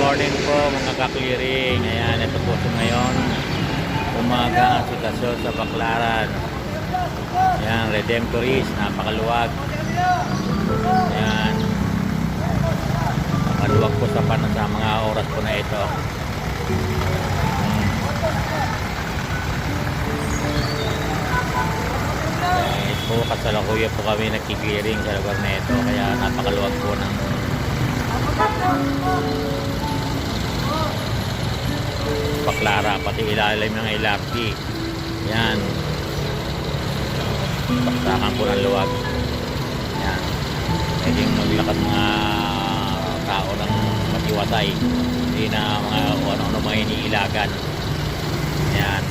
morning po mga ka-clearing. Ayan, ito po sa ngayon. Umaga ang sitwasyon sa Baclaran. Ayan, Redemptorist, napakaluwag. Ayan. Napakaluwag po sa mga oras po na ito. Po, kasalukuyan po kami nagki-clearing sa lugar na ito. Kaya napakaluwag po ng Baclaran, pati ilalim ng LRT. Yan, baksakan po ng luwag. Yan, pwedeng maglakad mga tao ng matiwasay, hindi na mga ano-ano mga iniilagan. Yan.